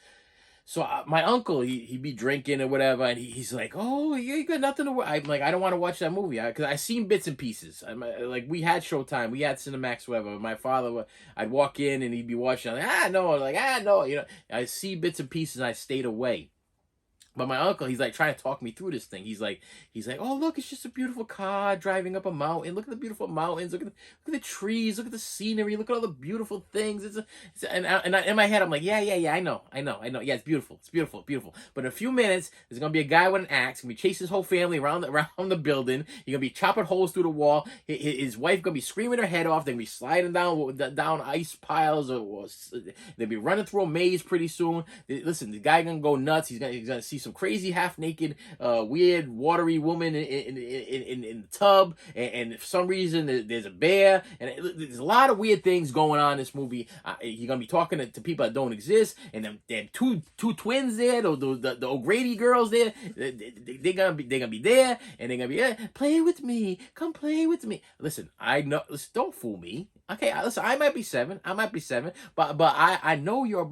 [SPEAKER 1] So my uncle, he'd be drinking or whatever, and he's like, "Oh, you got nothing to watch." I'm like, "I don't want to watch that movie because I seen bits and pieces." Like we had Showtime, we had Cinemax, whatever. My father, I'd walk in and he'd be watching. I'm like, no, I see bits and pieces, and I stayed away. But my uncle, he's like trying to talk me through this thing. He's like, "Oh, look, it's just a beautiful car driving up a mountain. Look at the beautiful mountains. Look at the trees. Look at the scenery. Look at all the beautiful things." In my head, I'm like, yeah, I know. Yeah, it's beautiful. It's beautiful. But in a few minutes, there's gonna be a guy with an axe gonna be chasing his whole family around the building. He's gonna be chopping holes through the wall. His wife gonna be screaming her head off. They're gonna be sliding down ice piles, or they'll be running through a maze pretty soon. Listen, the guy gonna go nuts. He's gonna see some crazy half-naked, weird, watery woman in the tub, and for some reason there's a bear, and there's a lot of weird things going on in this movie. You're gonna be talking to people that don't exist, and them two twins there, the O'Grady girls there, they're gonna be there, and they're gonna be, play with me, come play with me. Listen, I know. Listen, don't fool me. Okay, listen, I might be seven, but I know you're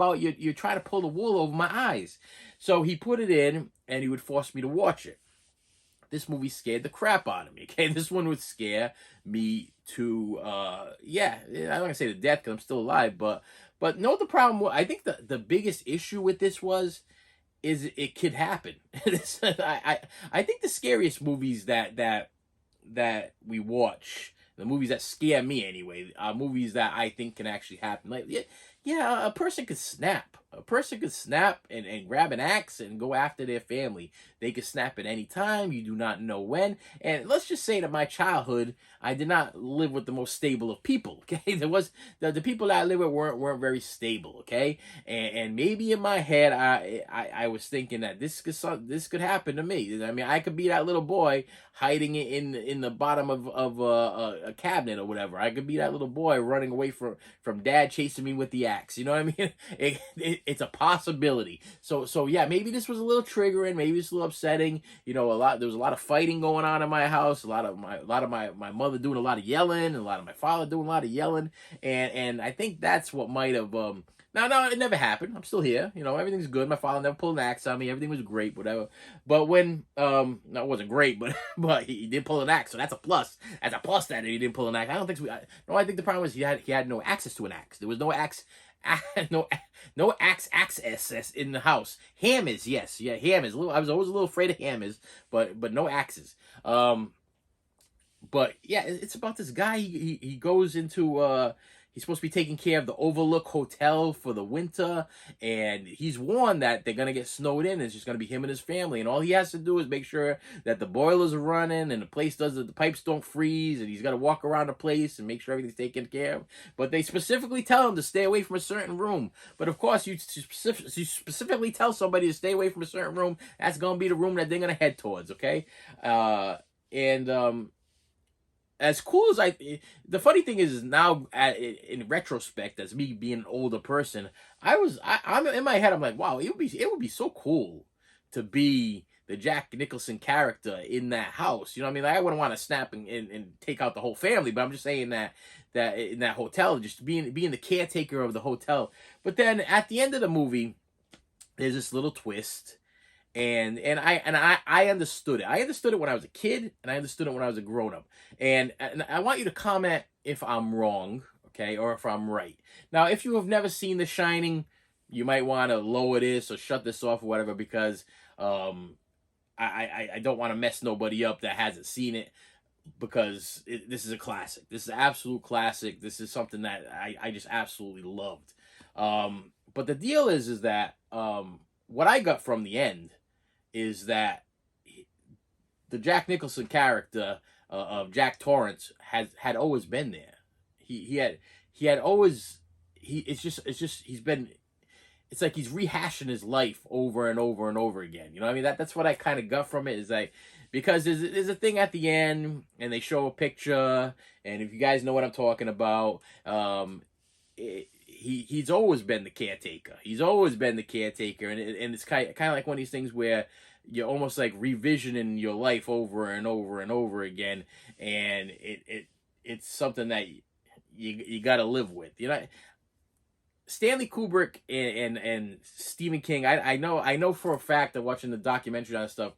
[SPEAKER 1] trying to pull the wool over my eyes. So he put it in, and he would force me to watch it. This movie scared the crap out of me. Okay, this one would scare me to, I'm not gonna say to death because I'm still alive, but no, the problem was, I think the biggest issue with this is it could happen. I think the scariest movies that we watch, the movies that scare me anyway, are movies that I think can actually happen. Like, yeah, a person could snap. A person could snap and grab an axe and go after their family. They could snap at any time. You do not know when. And let's just say that my childhood, I did not live with the most stable of people. Okay, there was the people that I lived with weren't very stable. Okay, and maybe in my head I was thinking that this could happen to me. I mean, I could be that little boy hiding in the bottom of a cabinet or whatever. I could be that little boy running away from dad chasing me with the axe. You know what I mean? it's a possibility. So yeah, maybe this was a little triggering, maybe it's a little upsetting. You know, there was a lot of fighting going on in my house, a lot of my mother doing a lot of yelling, a lot of my father doing a lot of yelling, and I think that's what might have no, it never happened. I'm still here. You know, everything's good. My father never pulled an axe on me. Everything was great, whatever. But when no, it wasn't great, but he did pull an axe, so that's a plus. That's a plus that he didn't pull an axe. I don't think so. No, I think the problem was he had no access to an axe. There was no axe, no axe access in the house. Hammers, yes, yeah, hammers. I was always a little afraid of hammers, but no axes. But yeah, it's about this guy. He goes into he's supposed to be taking care of the Overlook Hotel for the winter, and he's warned that they're gonna get snowed in. It's just gonna be him and his family, and all he has to do is make sure that the boilers are running and the pipes don't freeze, and he's got to walk around the place and make sure everything's taken care of. But they specifically tell him to stay away from a certain room. But of course, you specifically tell somebody to stay away from a certain room, that's gonna be the room that they're gonna head towards. Okay, as cool as the funny thing is now in retrospect, as me being an older person, I'm in my head, I'm like, wow, it would be so cool to be the Jack Nicholson character in that house. You know what I mean? Like, I wouldn't want to snap and take out the whole family, but I'm just saying that in that hotel, just being the caretaker of the hotel. But then at the end of the movie, there's this little twist. And I understood it. I understood it when I was a kid, and I understood it when I was a grown up. And I want you to comment if I'm wrong, okay, or if I'm right. Now, if you have never seen The Shining, you might want to lower this or shut this off or whatever, because I don't want to mess nobody up that hasn't seen it, because this is a classic. This is an absolute classic. This is something that I just absolutely loved. But the deal is that what I got from the end is that the Jack Nicholson character of Jack Torrance had always been there. He had always he's been. It's like he's rehashing his life over and over and over again. You know what I mean? That's what I kind of got from it, is like, because there's a thing at the end and they show a picture, and if you guys know what I'm talking about, he's always been the caretaker. He's always been the caretaker, and it's kind of like one of these things where you're almost like revisioning your life over and over and over again, and it's something that you got to live with. You know, Stanley Kubrick and Stephen King. I know for a fact that watching the documentary on stuff,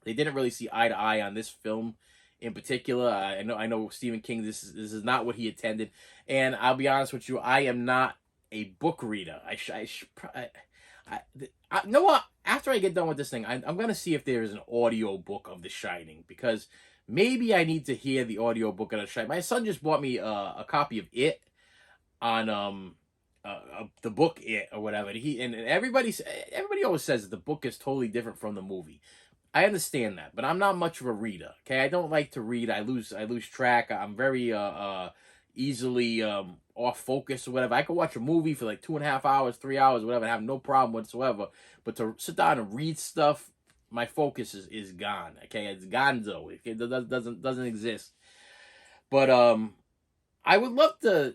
[SPEAKER 1] they didn't really see eye to eye on this film in particular. I know Stephen King. This is not what he intended, and I'll be honest with you, I am not a book reader. You know what? After I get done with this thing, I'm gonna see if there is an audio book of The Shining, because maybe I need to hear the audio book of The Shining. My son just bought me a copy of It on the book It or whatever. And everybody always says that the book is totally different from the movie. I understand that, but I'm not much of a reader. Okay, I don't like to read. I lose track. I'm very easily off focus or whatever. I could watch a movie for like 2.5 hours, 3 hours, whatever, and have no problem whatsoever. But to sit down and read stuff, my focus is gone. Okay, it's gonzo. It doesn't exist. But I would love to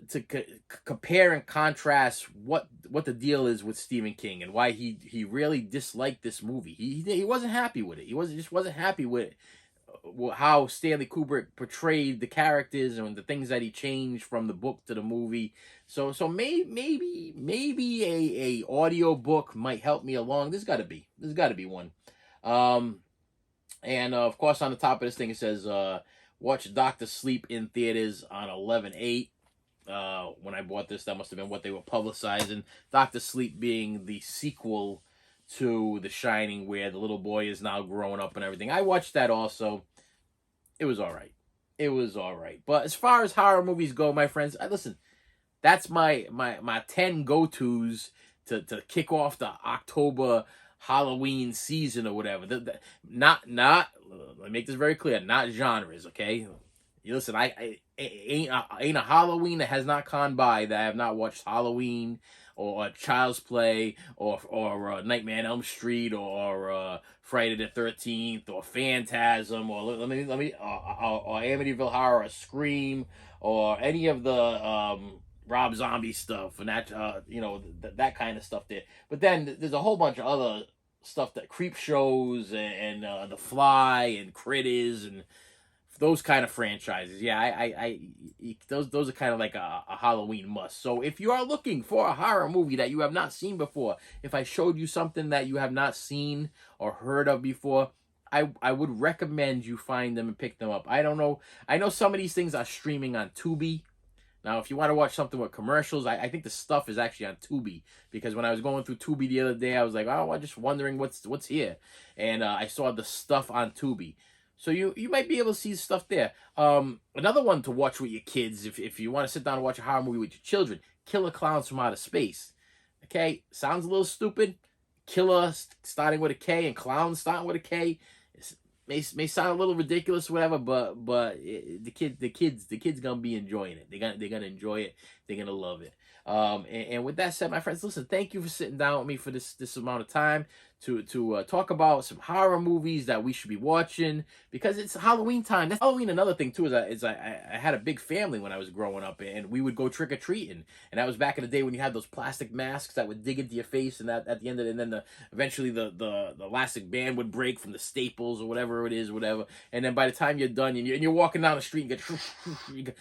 [SPEAKER 1] compare and contrast what the deal is with Stephen King and why he really disliked this movie. He wasn't happy with it. He wasn't happy with how Stanley Kubrick portrayed the characters and the things that he changed from the book to the movie. So maybe a audio book might help me along. There's got to be one. And of course, on the top of this thing it says, watch Dr. Sleep in theaters on 11/8. When I bought this, that must have been what they were publicizing. Dr. Sleep being the sequel to The Shining, where the little boy is now growing up and everything. I watched that also. It was all right. But as far as horror movies go, my friends, listen, that's my 10 go-tos to kick off the October Halloween season or whatever. Not let me make this very clear, not genres, okay? You listen, I ain't a Halloween that has not gone by that I have not watched. Halloween or Child's Play or Nightmare on Elm Street or Friday the 13th or Phantasm or or Amityville Horror or Scream or any of the Rob Zombie stuff and that that kind of stuff there. But then there's a whole bunch of other stuff, that Creep Shows and The Fly and Critters and those kind of franchises. Yeah, those are kind of like a Halloween must. So if you are looking for a horror movie that you have not seen before, if I showed you something that you have not seen or heard of before, I would recommend you find them and pick them up. I don't know. I know some of these things are streaming on Tubi. Now, if you want to watch something with commercials, I think the stuff is actually on Tubi, because when I was going through Tubi the other day, I was like, oh, I'm just wondering what's here, and I saw the stuff on Tubi. So you might be able to see stuff there. Another one to watch with your kids, if you want to sit down and watch a horror movie with your children, Killer Clowns from Outer Space. Okay, sounds a little stupid. Killer starting with a K and clown starting with a K. May sound a little ridiculous, whatever, but the kids gonna be enjoying it. They're gonna enjoy it. They're gonna love it. And with that said, my friends, listen, thank you for sitting down with me for this amount of time to talk about some horror movies that we should be watching, because it's Halloween time. That's Halloween. Another thing too is I had a big family when I was growing up, and we would go trick or treating, and that was back in the day when you had those plastic masks that would dig into your face, and that at the end of it, and then eventually the elastic band would break from the staples or whatever it is, whatever, and then by the time you're done and you're walking down the street and get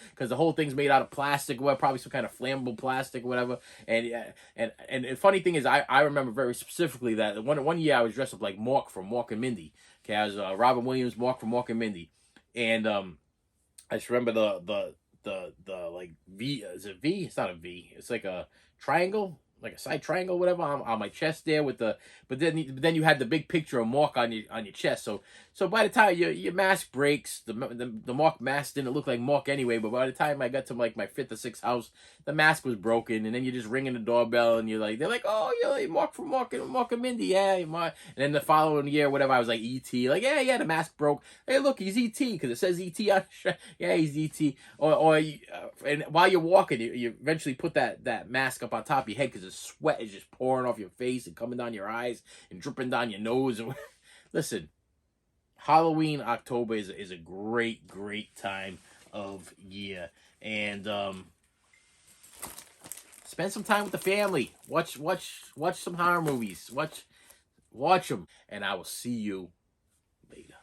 [SPEAKER 1] because the whole thing's made out of plastic, or probably some kind of flammable plastic, or whatever, and the funny thing is I remember very specifically that one year I was dressed up like Mork from Mork and Mindy. Okay, I was Robin Williams, Mork from Mork and Mindy, and I just remember the like V. Is it V? It's not a V. It's like a triangle, like a side triangle, whatever, on my chest there with the. But then you had the big picture of Mork on your chest. So by the time your mask breaks, the Mork mask didn't look like Mork anyway. But by the time I got to like my fifth or sixth house, the mask was broken, and then you're just ringing the doorbell, and they're like, oh, you're Mork from Mork and Mindy, yeah, Mark. And then the following year, whatever, I was like E.T. Like, yeah, the mask broke. Hey, look, he's E.T. because it says E.T. on. Yeah, he's E.T. And while you're walking, you eventually put that mask up on top of your head because the sweat is just pouring off your face and coming down your eyes and dripping down your nose. Listen, Halloween, October is a great time of year, and spend some time with the family. Watch some horror movies. Watch them, and I will see you later.